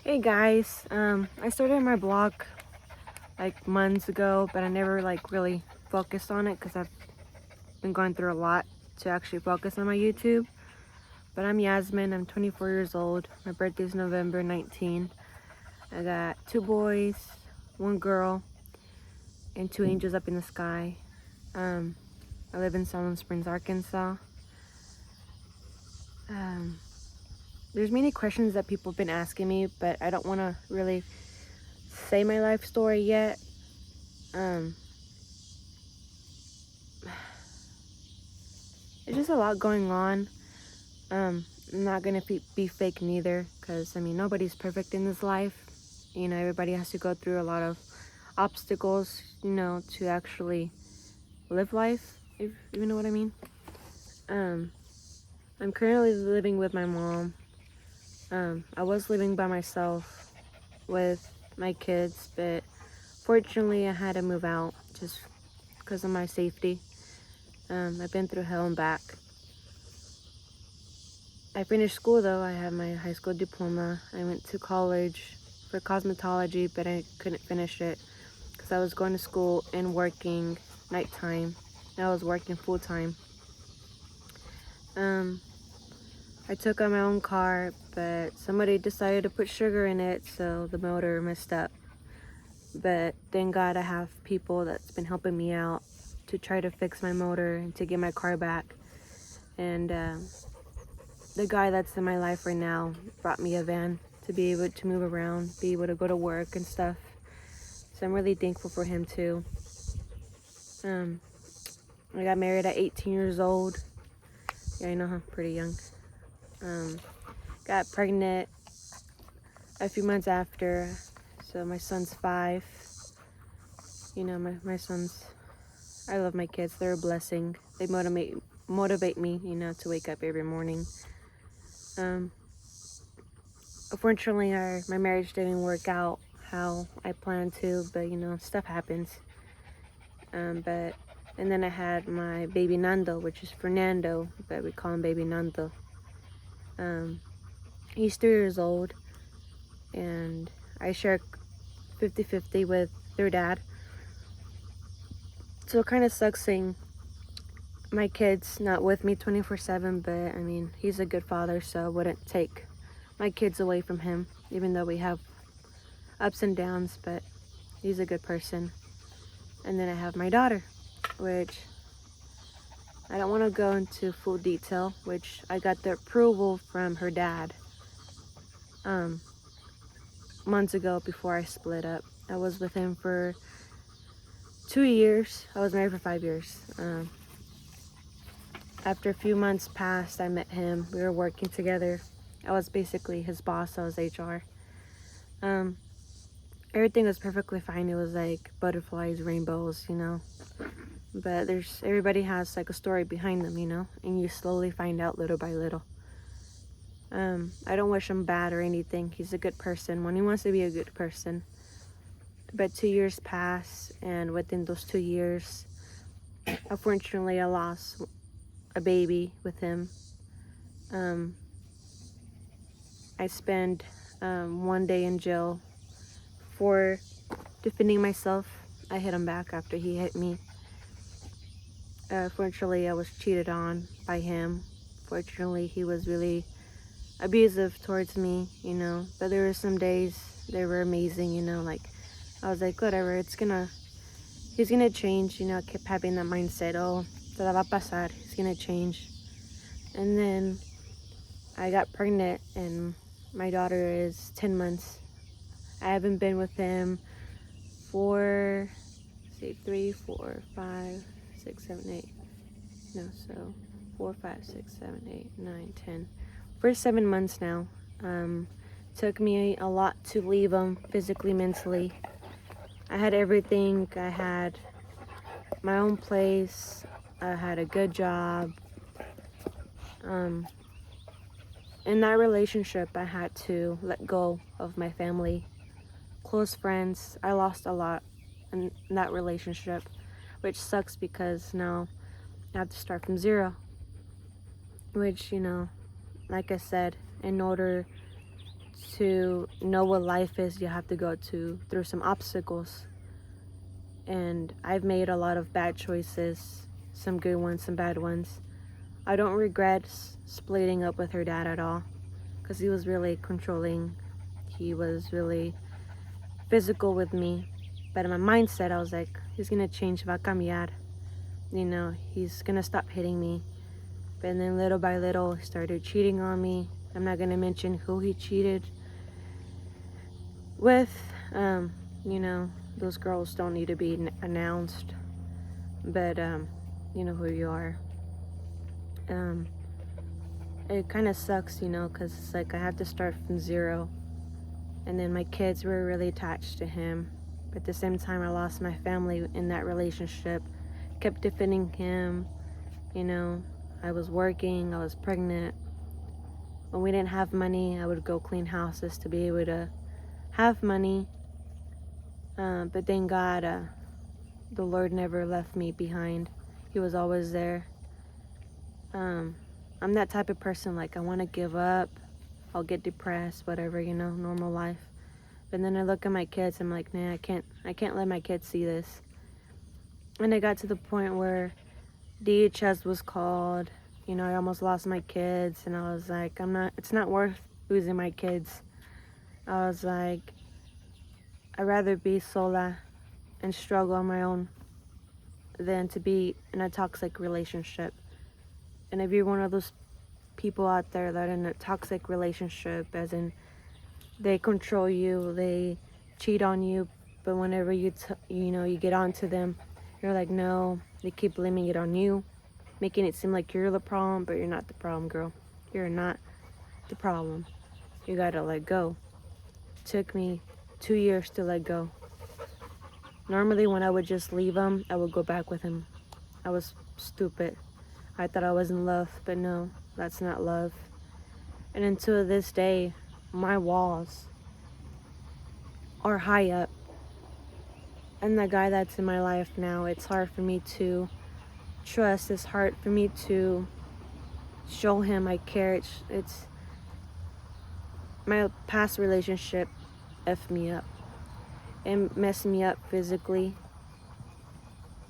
Hey guys, I started my blog like months ago, but I never like really focused on it because I've been going through a lot to actually focus on my YouTube. But I'm Yasmin, I'm 24 years old. My birthday's November 19. I got two boys, one girl, and two angels up in the sky. Um, I live in Salmon Springs, Arkansas. Um, there's many questions that people have been asking me, but I don't want to really say my life story yet. Um, There's just a lot going on. I'm not gonna be fake neither, because I mean nobody's perfect in this life. You know, everybody has to go through a lot of obstacles, you know, to actually live life, if you know what I mean. Um, I'm currently living with my mom. I was living by myself with my kids, but fortunately I had to move out just because of my safety. I've been through hell and back. I finished school though. I have my high school diploma. I went to college for cosmetology, but I couldn't finish it because I was going to school and working nighttime. I was working full time. Um, I took out my own car, but somebody decided to put sugar in it, so the motor messed up. But thank God I have people that's been helping me out to try to fix my motor and to get my car back. And the guy that's in my life right now brought me a van to be able to move around, be able to go to work and stuff. So I'm really thankful for him too. Um, I got married at 18 years old. Yeah, I know, huh? Pretty young. Um, got pregnant a few months after. So my son's 5. You know, my sons, I love my kids. They're a blessing. They motivate me, you know, to wake up every morning. Um, Unfortunately, my marriage didn't work out how I planned to, but you know, stuff happens. And then I had my baby Nando, which is Fernando, but we call him baby Nando. He's 3 years old, and I share 50-50 with their dad. So it kind of sucks seeing my kids not with me 24/7, but I mean, he's a good father, so I wouldn't take my kids away from him, even though we have ups and downs, but he's a good person. And then I have my daughter, which I don't want to go into full detail, which I got the approval from her dad months ago before I split up. I was with him for 2 years. I was married for 5 years. After a few months passed, I met him. We were working together. I was basically his boss. I was HR. Um, Everything was perfectly fine. It was like butterflies, rainbows, you know. But everybody has like a story behind them, you know, and you slowly find out little by little. I don't wish him bad or anything. He's a good person when he wants to be a good person. But 2 years passed, and within those 2 years, unfortunately, I lost a baby with him. I spent one day in jail for defending myself. I hit him back after he hit me. Fortunately, I was cheated on by him. Fortunately, he was really abusive towards me, you know. But there were some days they were amazing, you know. Like I was like, whatever, he's gonna change, you know. I kept having that mindset, oh, todo va a pasar, he's gonna change. And then I got pregnant, and my daughter is 10 months. I haven't been with him for, say, 3, 4, 5, 6, 7, 8. No, so 4, 5, 6, 7, 8, 9, 10. For 7 months now. Took me a lot to leave him physically, mentally. I had everything. I had my own place. I had a good job. In that relationship, I had to let go of my family, close friends. I lost a lot in that relationship, which sucks because now I have to start from zero. Which, you know, like I said, in order to know what life is, you have to go through some obstacles. And I've made a lot of bad choices, some good ones, some bad ones. I don't regret splitting up with her dad at all, because he was really controlling. He was really physical with me. But in my mindset, I was like, he's gonna change, va a cambiar. You know, he's gonna stop hitting me. But then little by little, he started cheating on me. I'm not gonna mention who he cheated with. You know, those girls don't need to be announced. But, you know who you are. It kind of sucks, you know, because it's like I have to start from zero. And then my kids were really attached to him. But at the same time, I lost my family in that relationship. Kept defending him, you know. I was working, I was pregnant. When we didn't have money, I would go clean houses to be able to have money. But thank God, the Lord never left me behind. He was always there. I'm that type of person, like I want to give up. I'll get depressed, whatever, you know, normal life. But then I look at my kids, I'm like, nah, I can't let my kids see this. And I got to the point where DHS was called. You know, I almost lost my kids, and I was like, it's not worth losing my kids. I was like, I'd rather be sola and struggle on my own than to be in a toxic relationship. And if you're one of those people out there that are in a toxic relationship, as in they control you, they cheat on you, but whenever you get onto them, you're like, no, they keep blaming it on you, making it seem like you're the problem, but you're not the problem, girl. You're not the problem. You gotta let go. It took me 2 years to let go. Normally when I would just leave him, I would go back with him. I was stupid. I thought I was in love, but no, that's not love. And until this day, my walls are high up. And the guy that's in my life now, it's hard for me to trust. It's hard for me to show him I care. It's my past relationship effed me up. It messed me up physically,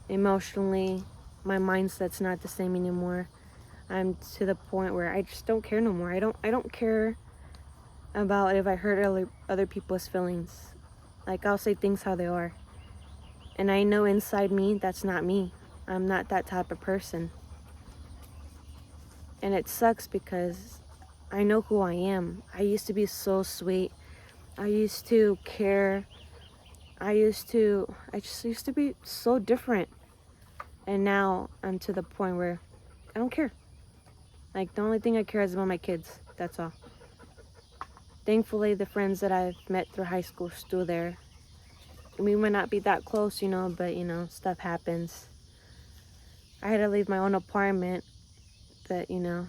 emotionally. My mindset's not the same anymore. I'm to the point where I just don't care no more. I don't care about if I hurt other people's feelings. Like, I'll say things how they are. And I know inside me that's not me. I'm not that type of person. And it sucks because I know who I am. I used to be so sweet. I used to care. I just used to be so different. And now I'm to the point where I don't care. Like, the only thing I care is about my kids. That's all. Thankfully, the friends that I've met through high school are still there. We might not be that close, you know, but, you know, stuff happens. I had to leave my own apartment, but, you know,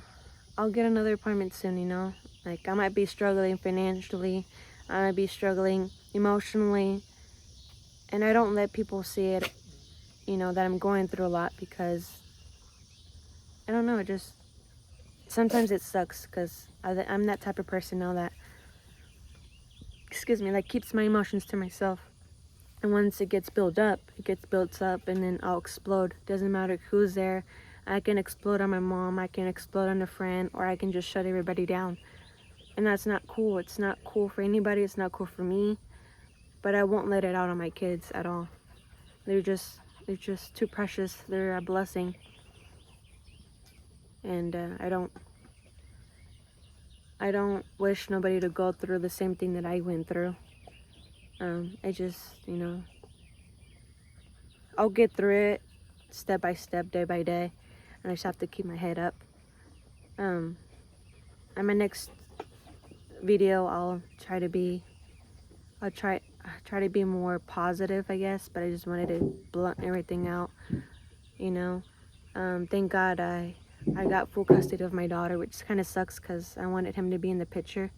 I'll get another apartment soon, you know. Like, I might be struggling financially. I might be struggling emotionally. And I don't let people see it, you know, that I'm going through a lot, because, I don't know, sometimes it sucks, because I'm that type of person now that, that keeps my emotions to myself. And once it gets built up, and then I'll explode. Doesn't matter who's there. I can explode on my mom, I can explode on a friend, or I can just shut everybody down. And that's not cool. It's not cool for anybody. It's not cool for me. But I won't let it out on my kids at all. They're just too precious. They're a blessing. And I don't wish nobody to go through the same thing that I went through. I just, you know, I'll get through it step by step, day by day, and I just have to keep my head up. On my next video, I'll try to be more positive, I guess, but I just wanted to blunt everything out, you know. Thank God I got full custody of my daughter, which kind of sucks because I wanted him to be in the picture.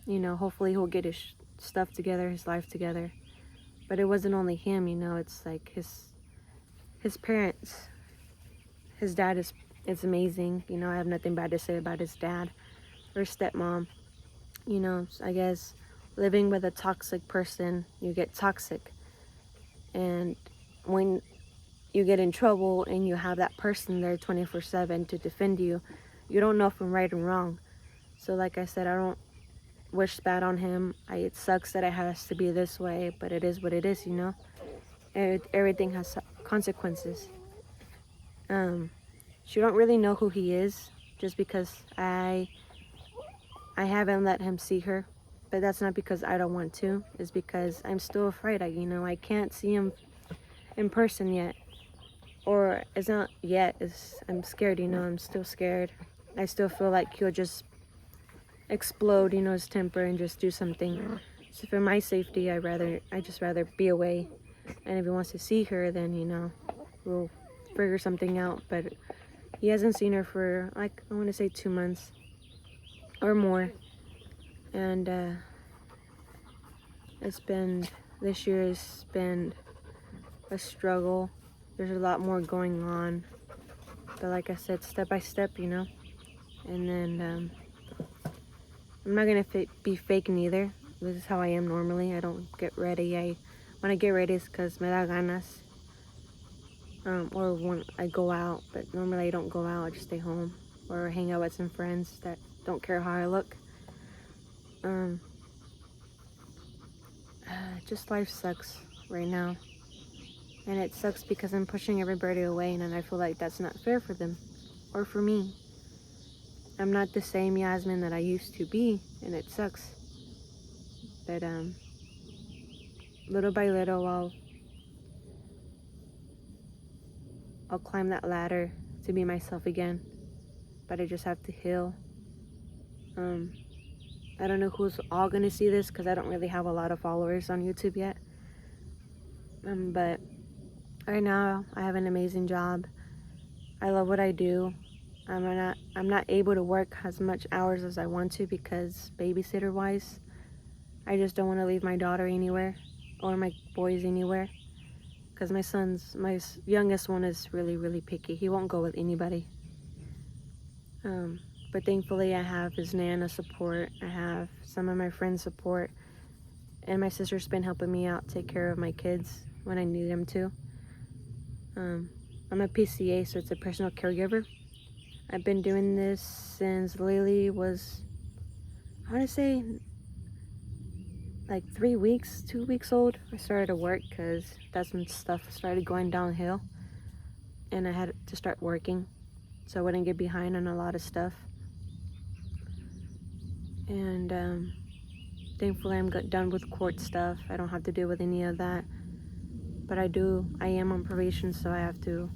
You know, hopefully he'll get his stuff together, his life together. But it wasn't only him, you know, it's like his parents. His dad is amazing. You know, I have nothing bad to say about his dad or stepmom. I guess living with a toxic person, you get toxic. And when you get in trouble and you have that person there 24/7 to defend you, you don't know from right and wrong. So like I said, I don't wish bad on him. It sucks that it has to be this way, but it is what it is, Everything has consequences. She don't really know who he is, just because I haven't let him see her. But that's not because I don't want to. It's because I'm still afraid. I can't see him in person yet. Or it's not yet. I'm scared. I'm still scared. I still feel like he'll just explode, his temper and just do something. So for my safety, I just rather be away. And if he wants to see her, then we'll figure something out. But he hasn't seen her for, like, I want to say 2 months or more. And this year has been a struggle. There's a lot more going on. But like I said, step by step, And then I'm not going to be fake neither. This is how I am normally. I don't get ready. When I get ready, it's because me da ganas. Or when I go out. But normally I don't go out. I just stay home. Or hang out with some friends that don't care how I look. Just life sucks right now. And it sucks because I'm pushing everybody away, and I feel like that's not fair for them or for me. I'm not the same Yasmin that I used to be, and it sucks. But little by little, I'll climb that ladder to be myself again. But I just have to heal. I don't know who's all gonna see this because I don't really have a lot of followers on YouTube yet. But right now I have an amazing job. I love what I do. I'm not able to work as much hours as I want to because babysitter wise, I just don't want to leave my daughter anywhere or my boys anywhere. Because my youngest one is really, really picky. He won't go with anybody. But thankfully I have his Nana support. I have some of my friends' support. And my sister's been helping me out take care of my kids when I need them to. I'm a PCA, so it's a personal caregiver. I've been doing this since Lily was, I want to say, like 2 weeks old. I started to work because that's when stuff started going downhill. And I had to start working so I wouldn't get behind on a lot of stuff. And thankfully I'm done with court stuff. I don't have to deal with any of that. But I am on probation, so I have to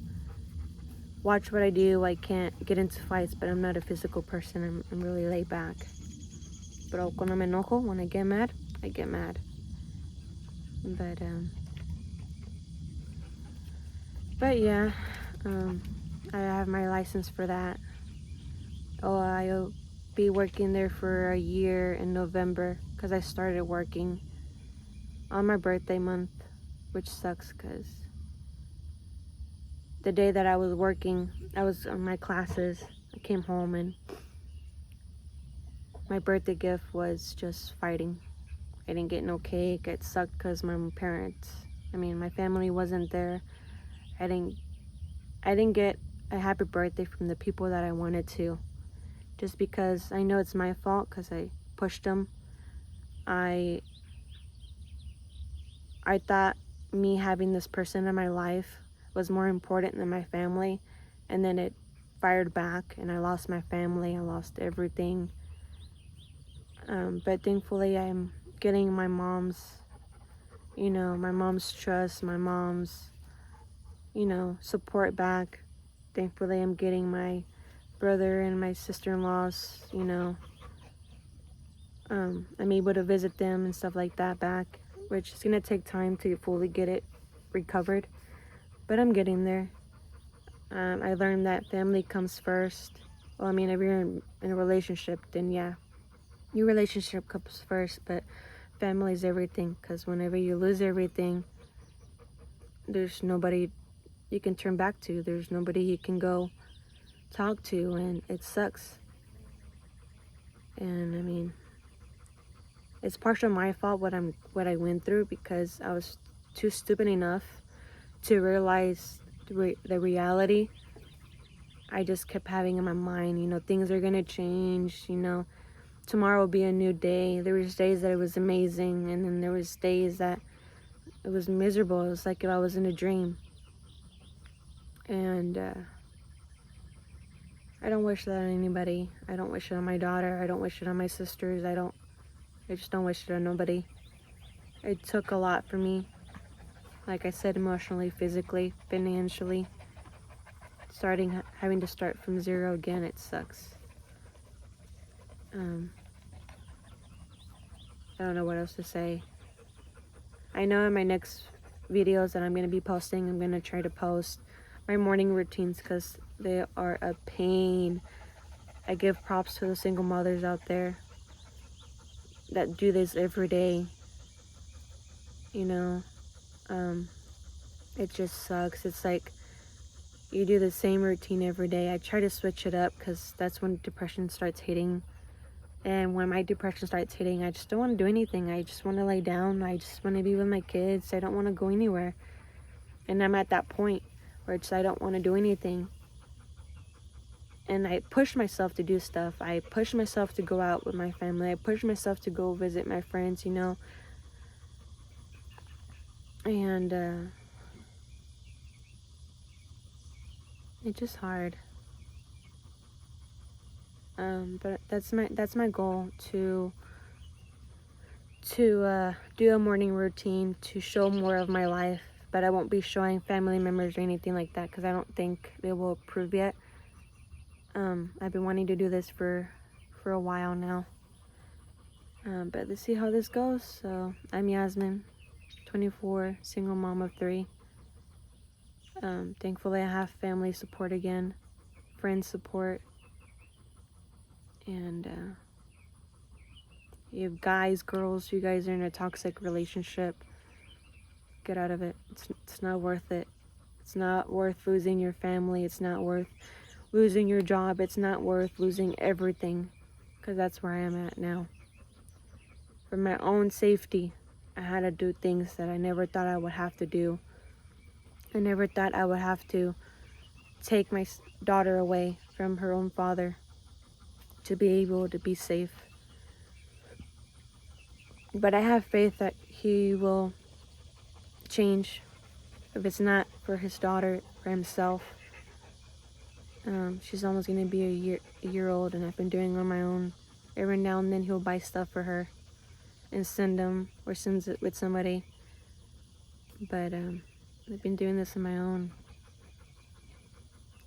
watch what I do. I can't get into fights, but I'm not a physical person. I'm really laid back. Pero cuando me enojo, when I get mad, I get mad. But yeah, I have my license for that. I'll be working there for a year in November because I started working on my birthday month, which sucks because the day that I was working, I was on my classes. I came home and my birthday gift was just fighting. I didn't get no cake. It sucked because my family wasn't there. I didn't get a happy birthday from the people that I wanted to. Just because I know it's my fault because I pushed them. I thought me having this person in my life was more important than my family. And then it fired back and I lost my family. I lost everything. But thankfully I'm getting my mom's trust, my mom's, support back. Thankfully I'm getting my brother and my sister-in-law's, I'm able to visit them and stuff like that back, which is going to take time to fully get it recovered. But I'm getting there. I learned that family comes first. Well, if you're in a relationship, then yeah, your relationship comes first, but family is everything, because whenever you lose everything, there's nobody you can turn back to. There's nobody you can go talk to, and it sucks. And it's partially my fault what I went through, because I was too stupid enough to realize the reality. I just kept having in my mind, you know, things are gonna change, you know, tomorrow will be a new day. There was days that it was amazing, and then there was days that it was miserable. It was like if I was in a dream. And I don't wish that on anybody. I don't wish it on my daughter. I don't wish it on my sisters. I just don't wish it on nobody. It took a lot for me. Like I said, emotionally, physically, financially. Having to start from zero again, it sucks. I don't know what else to say. I know in my next videos that I'm going to be posting, I'm going to try to post my morning routines, because they are a pain. I give props to the single mothers out there that do this every day. You know, it just sucks. It's like you do the same routine every day. I try to switch it up, because that's when depression starts hitting. And when my depression starts hitting, I just don't want to do anything. I just want to lay down. I just want to be with my kids. I don't want to go anywhere. And I'm at that point where I don't want to do anything. And I push myself to do stuff. I push myself to go out with my family. I push myself to go visit my friends, you know. And it's just hard. But that's my goal, to do a morning routine, to show more of my life. But I won't be showing family members or anything like that, because I don't think they will approve yet. I've been wanting to do this for a while now. But let's see how this goes. So I'm Yasmin, 24, single mom of 3. Thankfully I have family support again, friend support. And you have guys, girls, you guys are in a toxic relationship, get out of it. It's not worth it. It's not worth losing your family. It's not worth losing your job. It's not worth losing everything, because that's where I am at now. For my own safety, I had to do things that I never thought I would have to do. I never thought I would have to take my daughter away from her own father to be able to be safe. But I have faith that he will change. If it's not for his daughter, for himself. She's almost going to be a year old, and I've been doing it on my own. Every now and then he'll buy stuff for her and send them, or sends it with somebody. But I've been doing this on my own.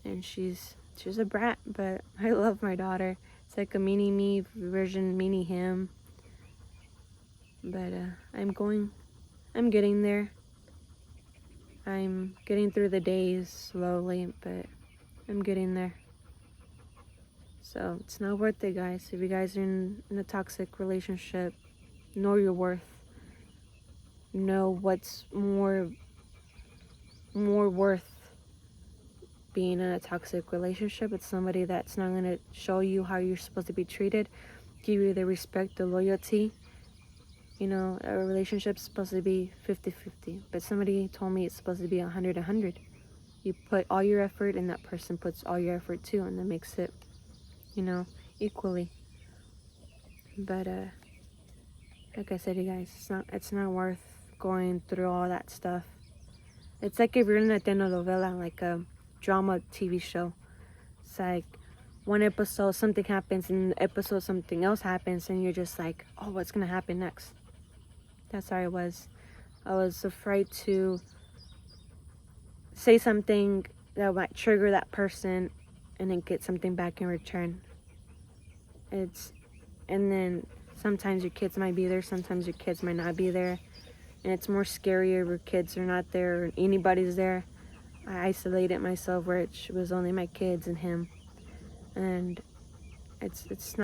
And she's a brat, but I love my daughter. It's like a mini me version, mini him. But I'm getting there. I'm getting through the days slowly, but I'm getting there. So it's not worth it, guys. If you guys are in a toxic relationship, know your worth. Know what's more worth being in a toxic relationship. It's somebody that's not going to show you how you're supposed to be treated, give you the respect, the loyalty. You know, a relationship's supposed to be 50-50, but somebody told me it's supposed to be 100-100. You put all your effort, and that person puts all your effort too, and that makes it, you know, equally. But like I said, you guys, it's not worth going through all that stuff. It's like if you're in a telenovela, like a drama TV show. It's like one episode something happens, and the episode something else happens, and you're just like, oh, what's gonna happen next? That's how I was. I was afraid to say something that might trigger that person and then get something back in return. And then sometimes your kids might be there, sometimes your kids might not be there. And it's more scarier where kids are not there or anybody's there. I isolated myself where it was only my kids and him. And it's not